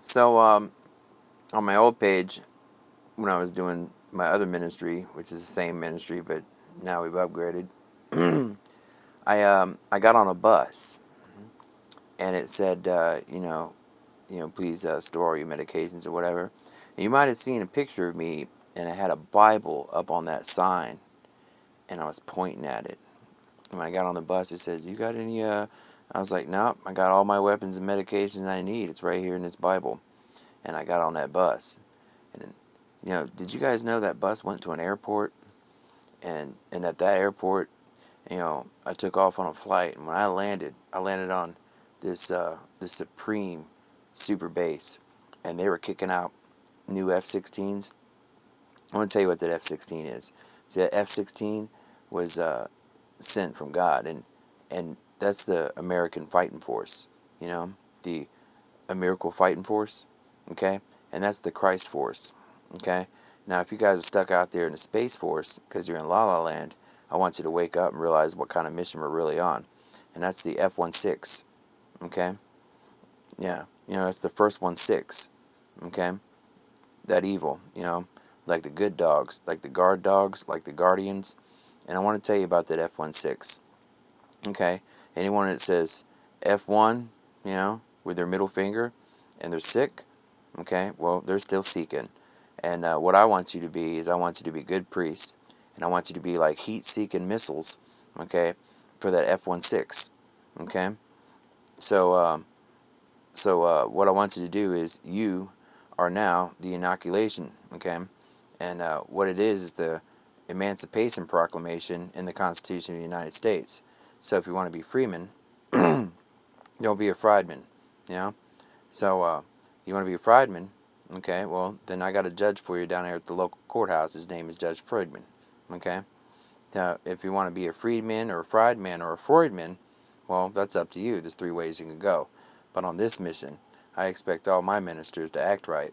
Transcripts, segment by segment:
So, on my old page, when I was doing my other ministry, which is the same ministry, but now we've upgraded, I got on a bus, and it said, please store all your medications or whatever. And you might have seen a picture of me, and I had a Bible up on that sign, and I was pointing at it. And when I got on the bus, it said, "You got any?" I was like, "Nope, I got all my weapons and medications I need. It's right here in this Bible." And I got on that bus. And did you guys know that bus went to an airport? And at that airport, I took off on a flight. And when I landed on this Supreme super base, and they were kicking out new F-16s. I want to tell you what that F-16 is. See, that F-16 was sent from God, and that's the American fighting force. The American fighting force. Okay, and that's the Christ force. Okay, now if you guys are stuck out there in the Space Force because you're in La La Land, I want you to wake up and realize what kind of mission we're really on, and that's the F-16. Okay, yeah, that's the first 16. Okay, that evil. Like the good dogs, like the guard dogs, like the guardians, and I want to tell you about that F-16. Okay, anyone that says F1, with their middle finger, and they're sick, okay, well, they're still seeking. And what I want you to be is I want you to be good priests, and I want you to be like heat-seeking missiles, okay, for that F-16, okay? So, what I want you to do is you are now the inoculation, okay? And what it is the Emancipation Proclamation in the Constitution of the United States. So if you want to be freeman, don't be a friedman, So you want to be a friedman, okay? Well, then I got a judge for you down here at the local courthouse. His name is Judge Freudman, okay? Now, if you want to be a freedman or a friedman or a Freudman, well, that's up to you. There's 3 ways you can go. But on this mission, I expect all my ministers to act right,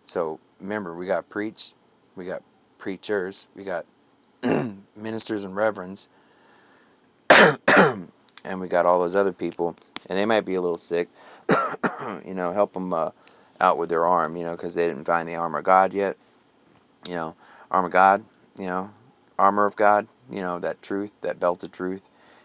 So remember, we got we got preachers, we got ministers and reverends, and we got all those other people, and they might be a little sick. Help them out with their arm, because they didn't find the armor of God yet. Armor of God, armor of God, that truth, that belt of truth,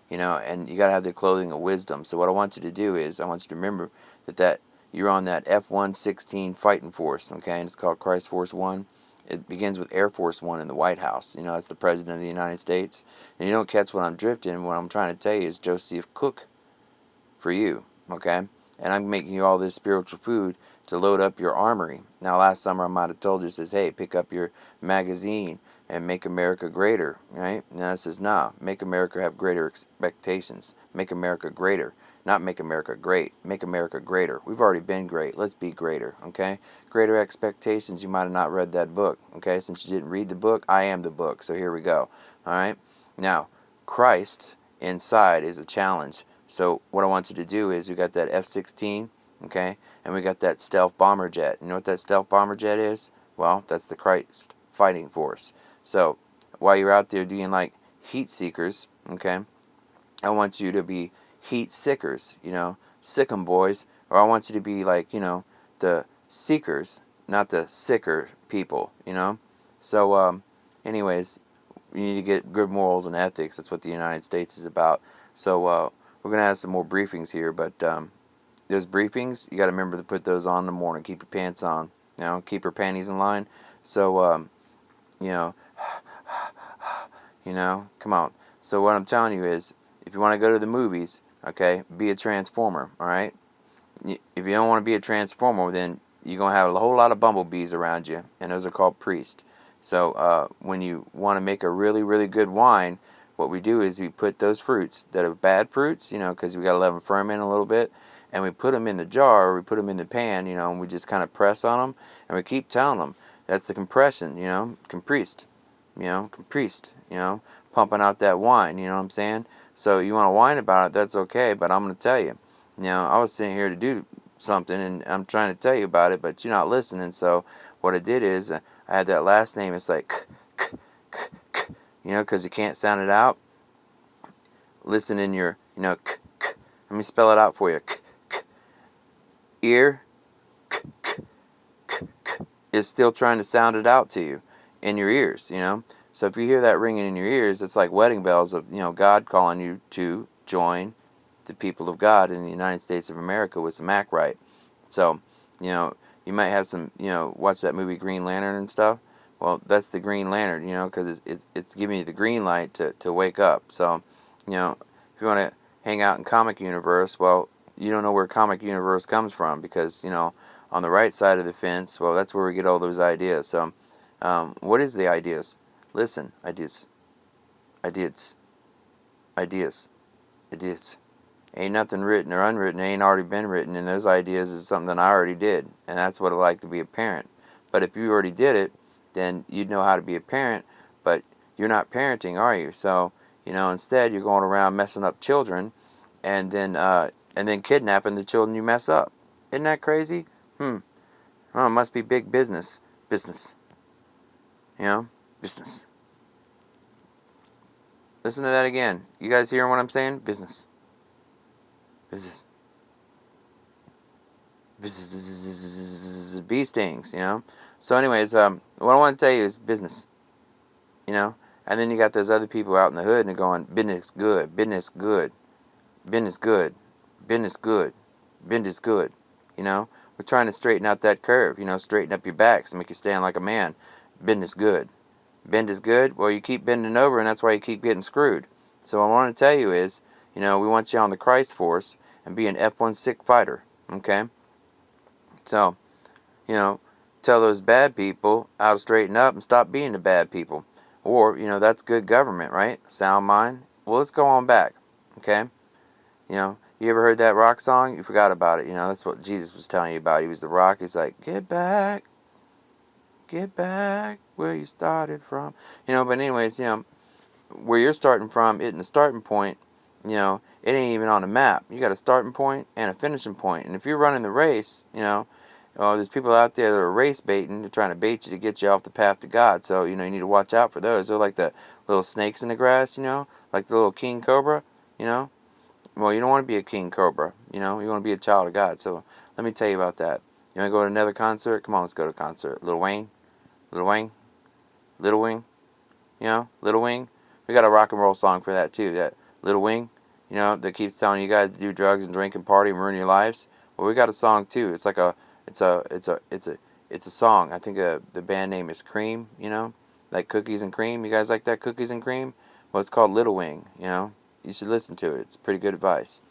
and you got to have the clothing of wisdom. So what I want you to do is I want you to remember that you're on that F-116 fighting force, okay, and it's called Christ Force One. It begins with Air Force One in the White House. That's the President of the United States. And you don't catch what I'm drifting. What I'm trying to tell you is Joseph Cook for you, okay? And I'm making you all this spiritual food to load up your armory. Now, last summer I might have told you, says, hey, pick up your magazine and make America greater, right? Now it says, nah, make America have greater expectations. Make America greater. Not make America great. Make America greater. We've already been great. Let's be greater, okay? Greater expectations. You might have not read that book, okay? Since you didn't read the book, I am the book. So here we go, all right? Now, Christ inside is a challenge. So what I want you to do is we got that F-16, okay, and we got that stealth bomber jet. You know what that stealth bomber jet is? Well, that's the Christ fighting force. So while you're out there doing like heat seekers, okay, I want you to be heat sickers, sick 'em boys, or I want you to be like, the seekers, not the sicker people, So, anyways, you need to get good morals and ethics. That's what the United States is about. So, we're going to have some more briefings here, but those briefings, you got to remember to put those on in the morning. Keep your pants on, keep your panties in line. So, you know, come on. So what I'm telling you is, if you want to go to the movies, okay, be a transformer, all right? If you don't want to be a transformer, then you're going to have a whole lot of bumblebees around you, and those are called priests. So when you want to make a really, really good wine, what we do is we put those fruits that are bad fruits, because we got to let them ferment a little bit, and we put them in the jar, or we put them in the pan, and we just kind of press on them, and we keep telling them, that's the compression, compressed, compressed, pumping out that wine, you know what I'm saying? So you want to whine about it, that's okay, but I'm going to tell you, I was sitting here to do something, and I'm trying to tell you about it, but you're not listening. So what I did is I had that last name. It's like, because you can't sound it out. Listen in your, let me spell it out for you. Ear, is still trying to sound it out to you in your ears, you know. So if you hear that ringing in your ears, it's like wedding bells of, you know, God calling you to join the people of God in the United States of America with some act right. So, you know, you might have some, you know, watch that movie Green Lantern and stuff. Well, that's the Green Lantern, you know, because it's giving you the green light to wake up. So, you know, if you want to hang out in comic universe, well, you don't know where comic universe comes from because, you know, on the right side of the fence, well, that's where we get all those ideas. So, what is the ideas? Listen, ideas, ideas, ideas, ideas. Ain't nothing written or unwritten, ain't already been written, and those ideas is something that I already did, and that's what it like to be a parent. But if you already did it, then you'd know how to be a parent, but you're not parenting, are you? So, you know, instead you're going around messing up children, and then kidnapping the children you mess up. Isn't that crazy? Oh, it must be big business. Business. You know? Business. Listen to that again. You guys hearing what I'm saying? Business. Business. Bee stings, you know. So, anyways, what I want to tell you is business, you know. And then you got those other people out in the hood and they're going, business good, business good, business good, business good, business good. You know, we're trying to straighten out that curve. You know, straighten up your backs and make you stand like a man. Business good, bend is good. Well, you keep bending over, and that's why you keep getting screwed. So, what I want to tell you is, you know, we want you on the Christ force and be an F-1 fighter. Okay, so. You know, tell those bad people how to straighten up and stop being the bad people. Or, you know, that's good government, right? Sound mind. Well, let's go on back, okay? You know, you ever heard that rock song? You forgot about it. You know, that's what Jesus was telling you about. He was the rock. He's like, get back where you started from. You know, but anyways, you know, where you're starting from isn't the starting point. You know, it ain't even on the map. You got a starting point and a finishing point. And if you're running the race, you know, well, there's people out there that are race baiting. They're trying to bait you to get you off the path to God. So, you know, you need to watch out for those. They're like the little snakes in the grass, you know, like the little king cobra, you know. Well, you don't want to be a king cobra, you know. You want to be a child of God. So, let me tell you about that. You want to go to another concert? Come on, let's go to a concert. Lil Wayne, Lil Wayne, Little Wing, you know, Little Wing. We got a rock and roll song for that too. That Little Wing, you know, that keeps telling you guys to do drugs and drink and party and ruin your lives. Well, we got a song too. It's like it's a song. I think the band name is Cream. You know, like cookies and cream. You guys like that cookies and cream? Well, it's called Little Wing. You know, you should listen to it. It's pretty good advice.